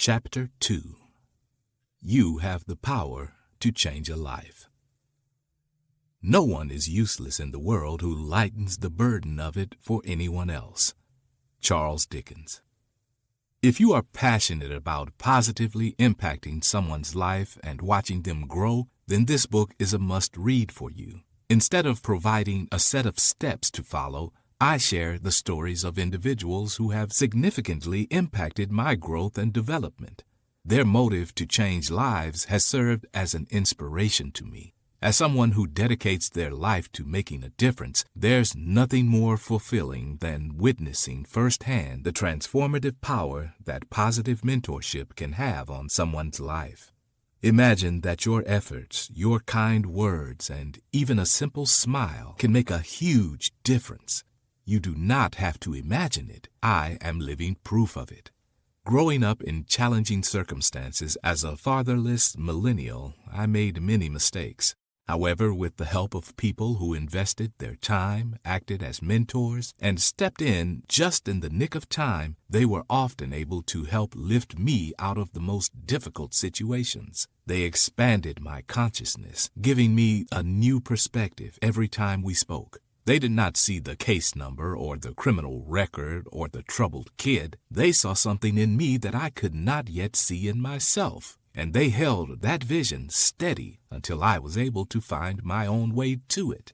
Chapter 2. You have the power to change a life. No one is useless in the world who lightens the burden of it for anyone else. Charles Dickens. If you are passionate about positively impacting someone's life and watching them grow, then this book is a must-read for you. Instead of providing a set of steps to follow, I share the stories of individuals who have significantly impacted my growth and development. Their motive to change lives has served as an inspiration to me. As someone who dedicates their life to making a difference, there's nothing more fulfilling than witnessing firsthand the transformative power that positive mentorship can have on someone's life. Imagine that your efforts, your kind words, and even a simple smile can make a huge difference. You do not have to imagine it. I am living proof of it. Growing up in challenging circumstances as a fatherless millennial, I made many mistakes. However, with the help of people who invested their time, acted as mentors, and stepped in just in the nick of time, they were often able to help lift me out of the most difficult situations. They expanded my consciousness, giving me a new perspective every time we spoke. They did not see the case number or the criminal record or the troubled kid. They saw something in me that I could not yet see in myself, and they held that vision steady until I was able to find my own way to it.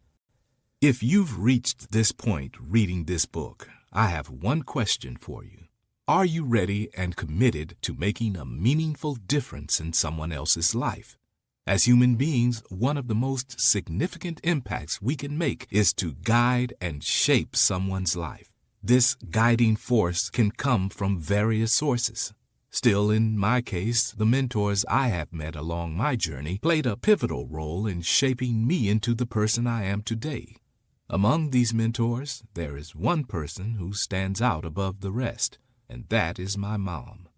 If you've reached this point reading this book, I have one question for you. Are you ready and committed to making a meaningful difference in someone else's life? As human beings, one of the most significant impacts we can make is to guide and shape someone's life. This guiding force can come from various sources. Still, in my case, the mentors I have met along my journey played a pivotal role in shaping me into the person I am today. Among these mentors, there is one person who stands out above the rest, and that is my mom.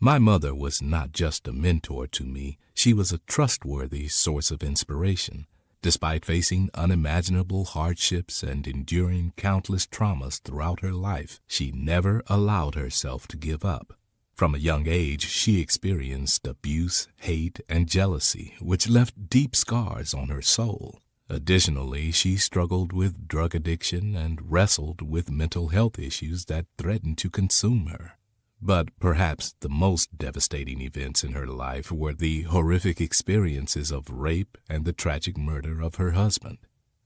My mother was not just a mentor to me, she was a trustworthy source of inspiration. Despite facing unimaginable hardships and enduring countless traumas throughout her life, she never allowed herself to give up. From a young age, she experienced abuse, hate, and jealousy, which left deep scars on her soul. Additionally, she struggled with drug addiction and wrestled with mental health issues that threatened to consume her. But perhaps the most devastating events in her life were the horrific experiences of rape and the tragic murder of her husband.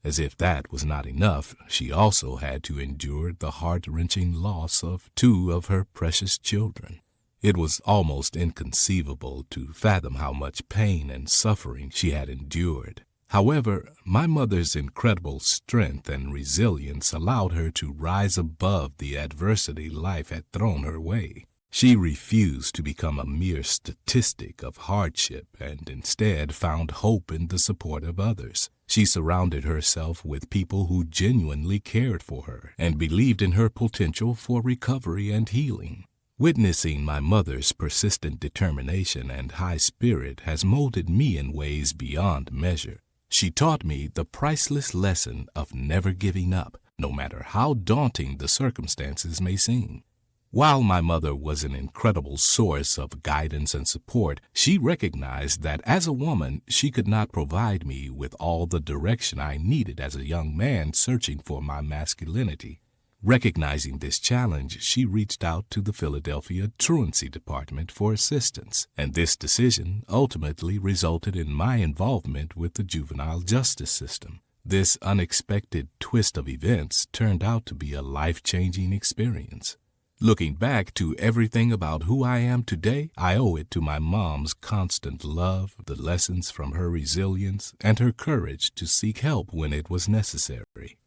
As if that was not enough, she also had to endure the heart-wrenching loss of 2 of her precious children. It was almost inconceivable to fathom how much pain and suffering she had endured. However, my mother's incredible strength and resilience allowed her to rise above the adversity life had thrown her way. She refused to become a mere statistic of hardship and instead found hope in the support of others. She surrounded herself with people who genuinely cared for her and believed in her potential for recovery and healing. Witnessing my mother's persistent determination and high spirit has molded me in ways beyond measure. She taught me the priceless lesson of never giving up, no matter how daunting the circumstances may seem. While my mother was an incredible source of guidance and support, she recognized that as a woman, she could not provide me with all the direction I needed as a young man searching for my masculinity. Recognizing this challenge, she reached out to the Philadelphia Truancy Department for assistance, and this decision ultimately resulted in my involvement with the juvenile justice system. This unexpected twist of events turned out to be a life-changing experience. Looking back to everything about who I am today, I owe it to my mom's constant love, the lessons from her resilience, and her courage to seek help when it was necessary.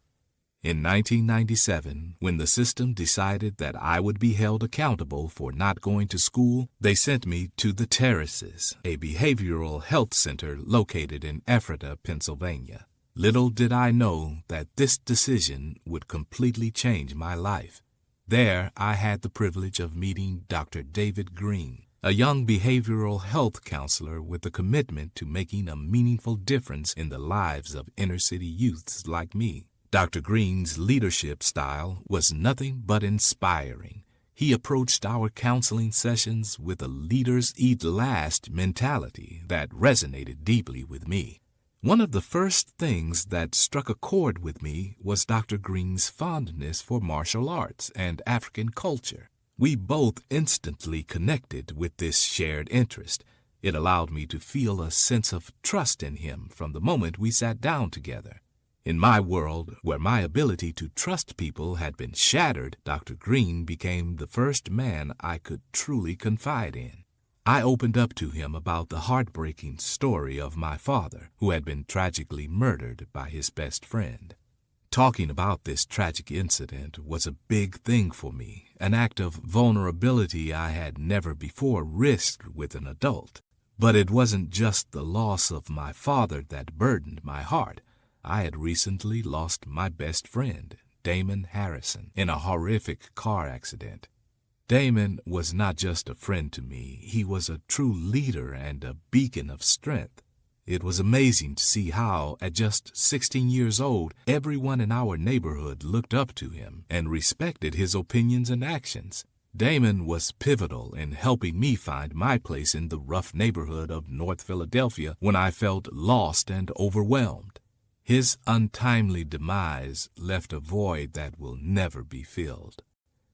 In 1997, when the system decided that I would be held accountable for not going to school, they sent me to the Terraces, a behavioral health center located in Ephrata, Pennsylvania. Little did I know that this decision would completely change my life. There, I had the privilege of meeting Dr. David Green, a young behavioral health counselor with a commitment to making a meaningful difference in the lives of inner-city youths like me. Dr. Green's leadership style was nothing but inspiring. He approached our counseling sessions with a leaders eat last mentality that resonated deeply with me. One of the first things that struck a chord with me was Dr. Green's fondness for martial arts and African culture. We both instantly connected with this shared interest. It allowed me to feel a sense of trust in him from the moment we sat down together. In my world, where my ability to trust people had been shattered, Dr. Green became the first man I could truly confide in. I opened up to him about the heartbreaking story of my father, who had been tragically murdered by his best friend. Talking about this tragic incident was a big thing for me, an act of vulnerability I had never before risked with an adult. But it wasn't just the loss of my father that burdened my heart. I had recently lost my best friend, Damon Harrison, in a horrific car accident. Damon was not just a friend to me, he was a true leader and a beacon of strength. It was amazing to see how, at just 16 years old, everyone in our neighborhood looked up to him and respected his opinions and actions. Damon was pivotal in helping me find my place in the rough neighborhood of North Philadelphia when I felt lost and overwhelmed. His untimely demise left a void that will never be filled.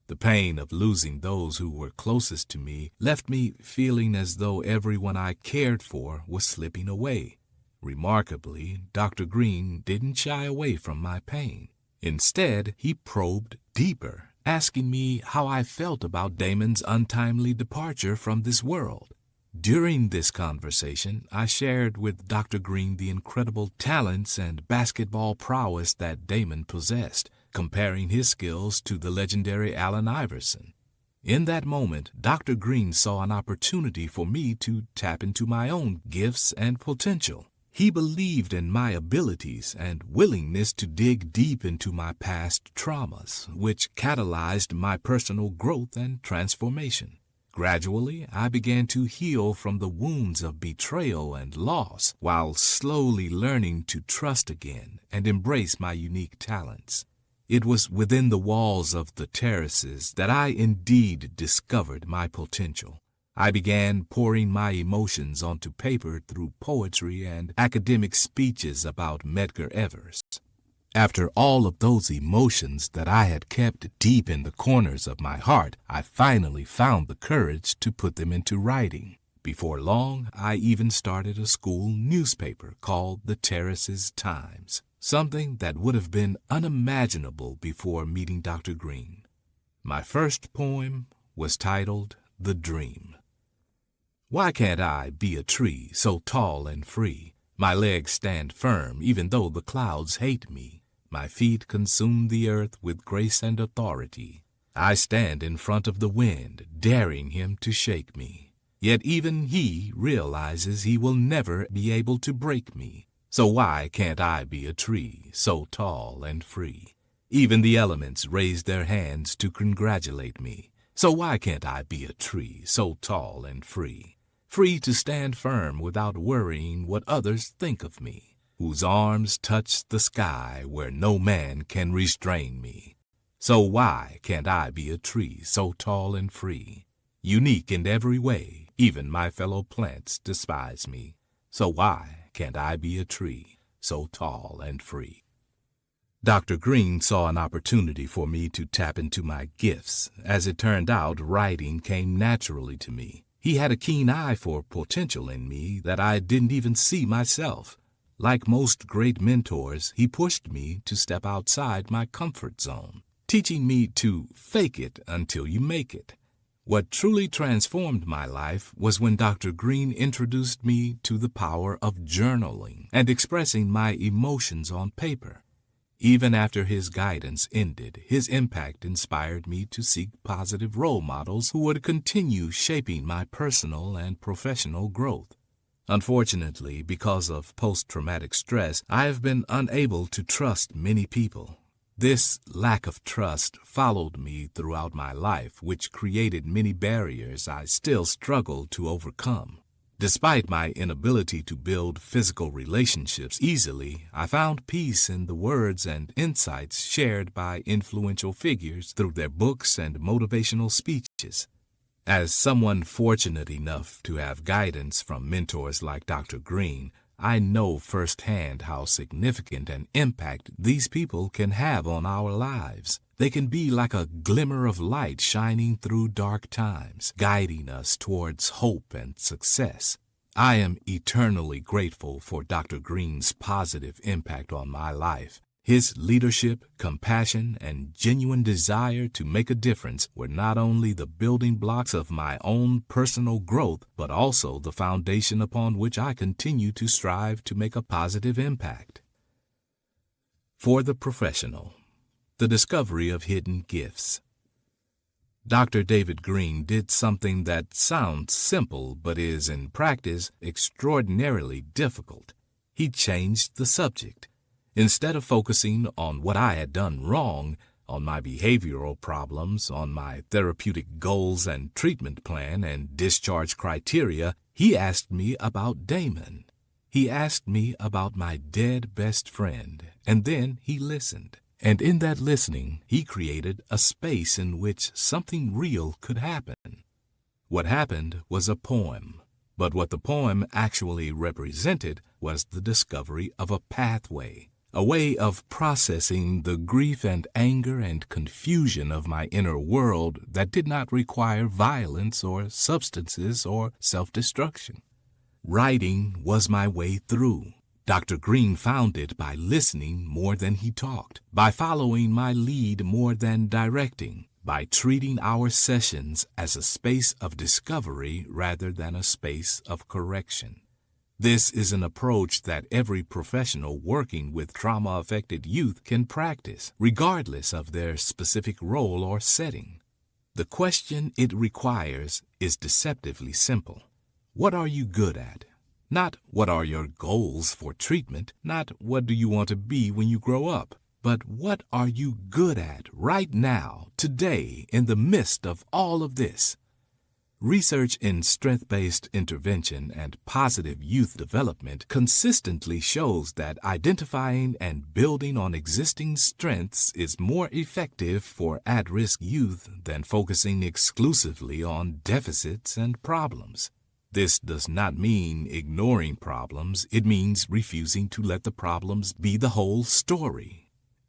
The pain of losing those who were closest to me left me feeling as though everyone I cared for was slipping away. Remarkably, Dr. Green didn't shy away from my pain. Instead, he probed deeper, asking me how I felt about Damon's untimely departure from this world. During this conversation, I shared with Dr. Green the incredible talents and basketball prowess that Damon possessed, comparing his skills to the legendary Allen Iverson. In that moment, Dr. Green saw an opportunity for me to tap into my own gifts and potential. He believed in my abilities and willingness to dig deep into my past traumas, which catalyzed my personal growth and transformation. Gradually, I began to heal from the wounds of betrayal and loss, while slowly learning to trust again and embrace my unique talents. It was within the walls of the terraces that I indeed discovered my potential. I began pouring my emotions onto paper through poetry and academic speeches about Medgar Evers. After all of those emotions that I had kept deep in the corners of my heart, I finally found the courage to put them into writing. Before long, I even started a school newspaper called the Terraces Times, something that would have been unimaginable before meeting Dr. Green. My first poem was titled The Dream. Why can't I be a tree so tall and free? My legs stand firm even though the clouds hate me. My feet consume the earth with grace and authority. I stand in front of the wind, daring him to shake me. Yet even he realizes he will never be able to break me. So why can't I be a tree so tall and free? Even the elements raise their hands to congratulate me. So why can't I be a tree so tall and free? Free to stand firm without worrying what others think of me, whose arms touch the sky where no man can restrain me. So why can't I be a tree so tall and free? Unique in every way, even my fellow plants despise me. So why can't I be a tree so tall and free? Dr. Green saw an opportunity for me to tap into my gifts. As it turned out, writing came naturally to me. He had a keen eye for potential in me that I didn't even see myself. Like most great mentors, he pushed me to step outside my comfort zone, teaching me to fake it until you make it. What truly transformed my life was when Dr. Green introduced me to the power of journaling and expressing my emotions on paper. Even after his guidance ended, his impact inspired me to seek positive role models who would continue shaping my personal and professional growth. Unfortunately, because of post-traumatic stress, I have been unable to trust many people. This lack of trust followed me throughout my life, which created many barriers I still struggle to overcome. Despite my inability to build physical relationships easily, I found peace in the words and insights shared by influential figures through their books and motivational speeches. As someone fortunate enough to have guidance from mentors like Dr. Green, I know firsthand how significant an impact these people can have on our lives. They can be like a glimmer of light shining through dark times, guiding us towards hope and success. I am eternally grateful for Dr. Green's positive impact on my life. His leadership, compassion, and genuine desire to make a difference were not only the building blocks of my own personal growth, but also the foundation upon which I continue to strive to make a positive impact. For the professional, the discovery of hidden gifts. Dr. David Green did something that sounds simple but is in practice extraordinarily difficult. He changed the subject. Instead of focusing on what I had done wrong, on my behavioral problems, on my therapeutic goals and treatment plan and discharge criteria, he asked me about Damon. He asked me about my dead best friend, and then he listened. And in that listening, he created a space in which something real could happen. What happened was a poem, but what the poem actually represented was the discovery of a pathway, a way of processing the grief and anger and confusion of my inner world that did not require violence or substances or self-destruction. Writing was my way through. Dr. Green found it by listening more than he talked, by following my lead more than directing, by treating our sessions as a space of discovery rather than a space of correction. This is an approach that every professional working with trauma-affected youth can practice, regardless of their specific role or setting. The question it requires is deceptively simple. What are you good at? Not what are your goals for treatment, not what do you want to be when you grow up, but what are you good at right now, today, in the midst of all of this? Research in strength-based intervention and positive youth development consistently shows that identifying and building on existing strengths is more effective for at-risk youth than focusing exclusively on deficits and problems. This does not mean ignoring problems. It means refusing to let the problems be the whole story.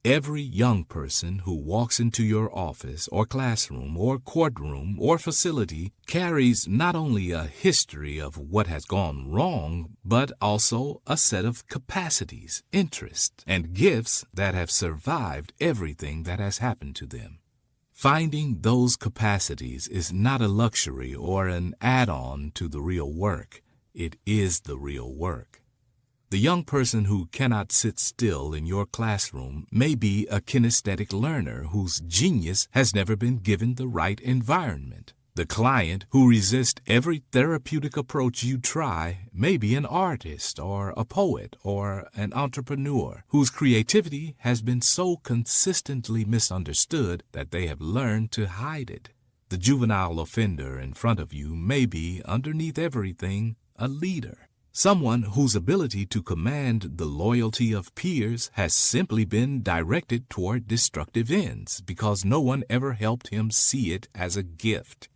Every young person who walks into your office or classroom or courtroom or facility carries not only a history of what has gone wrong, but also a set of capacities, interests, and gifts that have survived everything that has happened to them. Finding those capacities is not a luxury or an add-on to the real work. It is the real work. The young person who cannot sit still in your classroom may be a kinesthetic learner whose genius has never been given the right environment. The client who resists every therapeutic approach you try may be an artist or a poet or an entrepreneur whose creativity has been so consistently misunderstood that they have learned to hide it. The juvenile offender in front of you may be, underneath everything, a leader. Someone whose ability to command the loyalty of peers has simply been directed toward destructive ends because no one ever helped him see it as a gift.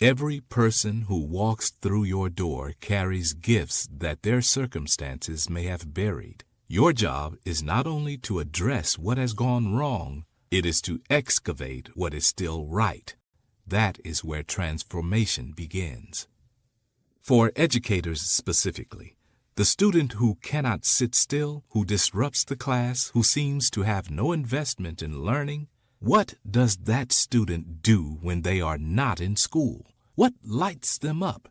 Every person who walks through your door carries gifts that their circumstances may have buried. Your job is not only to address what has gone wrong, it is to excavate what is still right. That is where transformation begins. For educators specifically, the student who cannot sit still, who disrupts the class, who seems to have no investment in learning, what does that student do when they are not in school? What lights them up?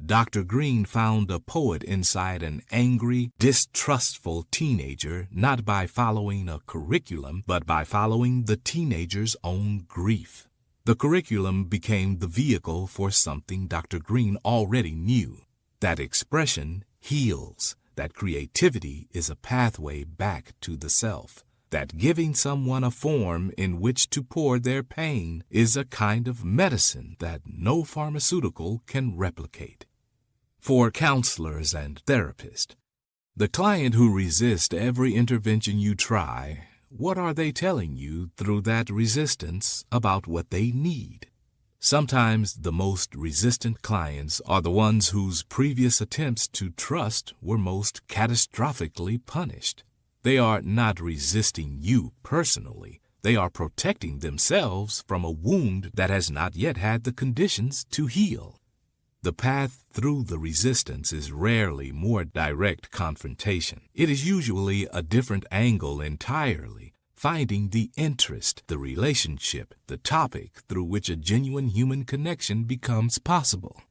Dr. Green found a poet inside an angry, distrustful teenager not by following a curriculum, but by following the teenager's own grief. The curriculum became the vehicle for something Dr. Green already knew. That expression heals, that creativity is a pathway back to the self, that giving someone a form in which to pour their pain is a kind of medicine that no pharmaceutical can replicate. For counselors and therapists, the client who resists every intervention you try, what are they telling you through that resistance about what they need? Sometimes the most resistant clients are the ones whose previous attempts to trust were most catastrophically punished. They are not resisting you personally. They are protecting themselves from a wound that has not yet had the conditions to heal. The path through the resistance is rarely more direct confrontation. It is usually a different angle entirely, finding the interest, the relationship, the topic through which a genuine human connection becomes possible.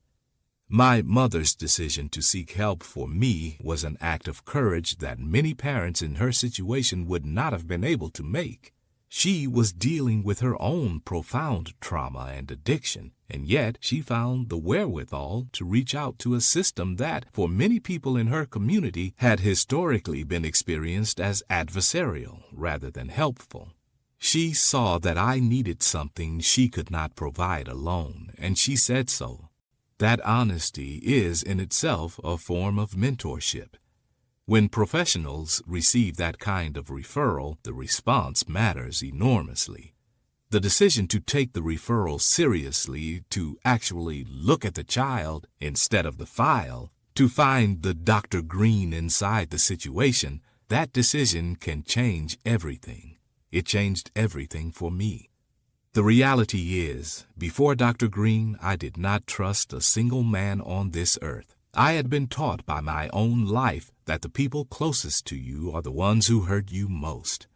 My mother's decision to seek help for me was an act of courage that many parents in her situation would not have been able to make. She was dealing with her own profound trauma and addiction, and yet she found the wherewithal to reach out to a system that, for many people in her community, had historically been experienced as adversarial rather than helpful. She saw that I needed something she could not provide alone, and she said so. That honesty is in itself a form of mentorship. When professionals receive that kind of referral, the response matters enormously. The decision to take the referral seriously, to actually look at the child instead of the file, to find the Dr. Green inside the situation, that decision can change everything. It changed everything for me. The reality is, before Dr. Green, I did not trust a single man on this earth. I had been taught by my own life that the people closest to you are the ones who hurt you most.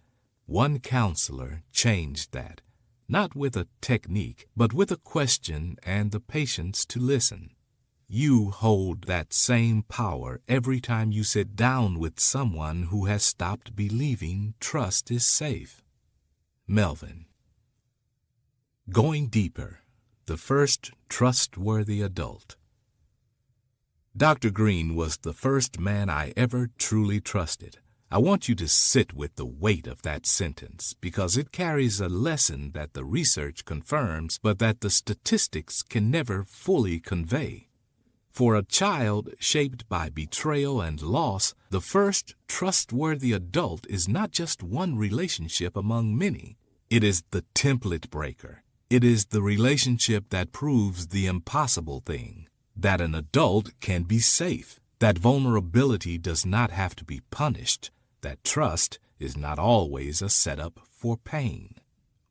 One counselor changed that, not with a technique, but with a question and the patience to listen. You hold that same power every time you sit down with someone who has stopped believing trust is safe. Melvin. Going deeper, the first trustworthy adult. Dr. Green was the first man I ever truly trusted. I want you to sit with the weight of that sentence because it carries a lesson that the research confirms but that the statistics can never fully convey. For a child shaped by betrayal and loss, the first trustworthy adult is not just one relationship among many. It is the template breaker. It is the relationship that proves the impossible thing, that an adult can be safe, that vulnerability does not have to be punished, that trust is not always a setup for pain.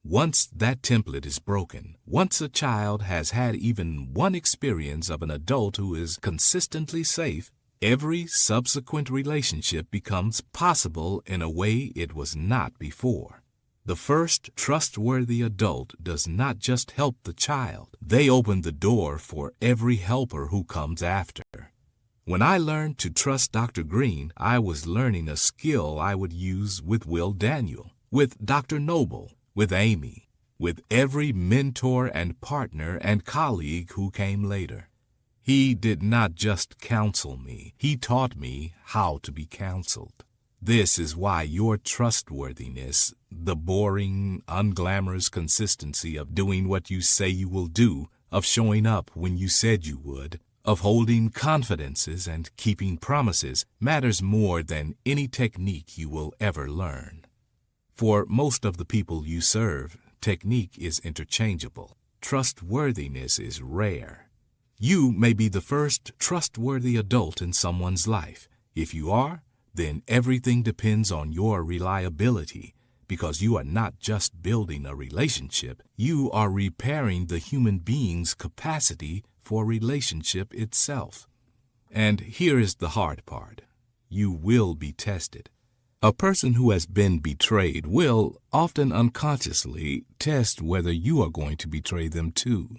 Once that template is broken, once a child has had even one experience of an adult who is consistently safe, every subsequent relationship becomes possible in a way it was not before. The first trustworthy adult does not just help the child. They open the door for every helper who comes after. When I learned to trust Dr. Green, I was learning a skill I would use with Will Daniel, with Dr. Noble, with Amy, with every mentor and partner and colleague who came later. He did not just counsel me. He taught me how to be counseled. This is why your trustworthiness, the boring, unglamorous consistency of doing what you say you will do, of showing up when you said you would, of holding confidences and keeping promises, matters more than any technique you will ever learn. For most of the people you serve, technique is interchangeable. Trustworthiness is rare. You may be the first trustworthy adult in someone's life. If you are, then everything depends on your reliability, because you are not just building a relationship, you are repairing the human being's capacity for relationship itself. And here is the hard part. You will be tested. A person who has been betrayed will, often unconsciously, test whether you are going to betray them too.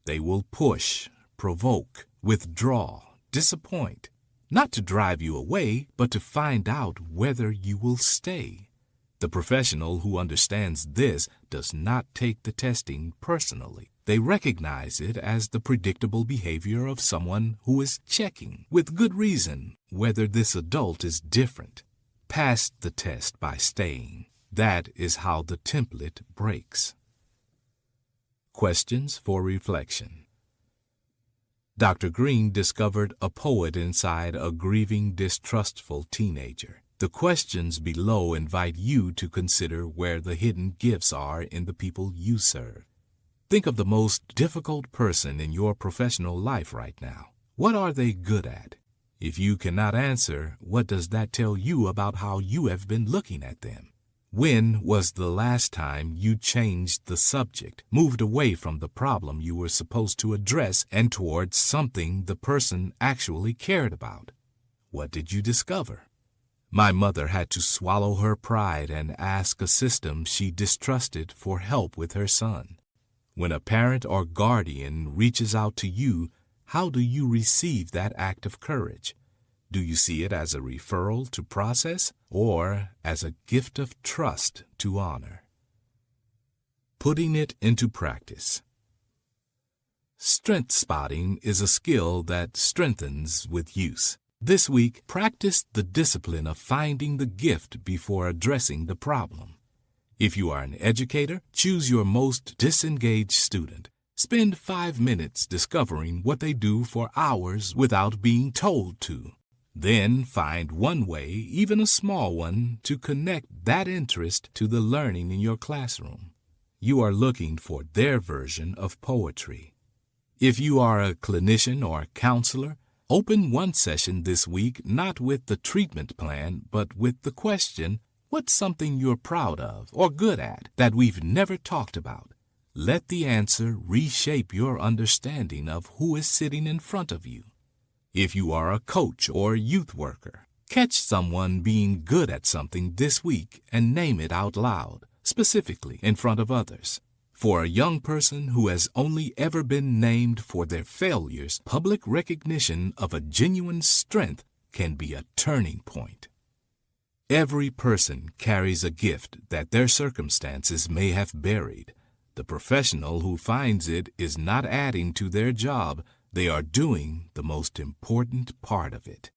They will push, provoke, withdraw, disappoint. Not to drive you away, but to find out whether you will stay. The professional who understands this does not take the testing personally. They recognize it as the predictable behavior of someone who is checking, with good reason, whether this adult is different. Pass the test by staying. That is how the template breaks. Questions for reflection. Dr. Green discovered a poet inside a grieving, distrustful teenager. The questions below invite you to consider where the hidden gifts are in the people you serve. Think of the most difficult person in your professional life right now. What are they good at? If you cannot answer, what does that tell you about how you have been looking at them? When was the last time you changed the subject, moved away from the problem you were supposed to address and towards something the person actually cared about? What did you discover? My mother had to swallow her pride and ask a system she distrusted for help with her son. When a parent or guardian reaches out to you, how do you receive that act of courage? Do you see it as a referral to process or as a gift of trust to honor? Putting it into practice. Strength spotting is a skill that strengthens with use. This week, practice the discipline of finding the gift before addressing the problem. If you are an educator, choose your most disengaged student. Spend 5 minutes discovering what they do for hours without being told to. Then find one way, even a small one, to connect that interest to the learning in your classroom. You are looking for their version of poetry. If you are a clinician or counselor, open one session this week not with the treatment plan, but with the question, what's something you're proud of or good at that we've never talked about? Let the answer reshape your understanding of who is sitting in front of you. If you are a coach or youth worker, catch someone being good at something this week and name it out loud, specifically in front of others. For a young person who has only ever been named for their failures, public recognition of a genuine strength can be a turning point. Every person carries a gift that their circumstances may have buried. The professional who finds it is not adding to their job. They are doing the most important part of it.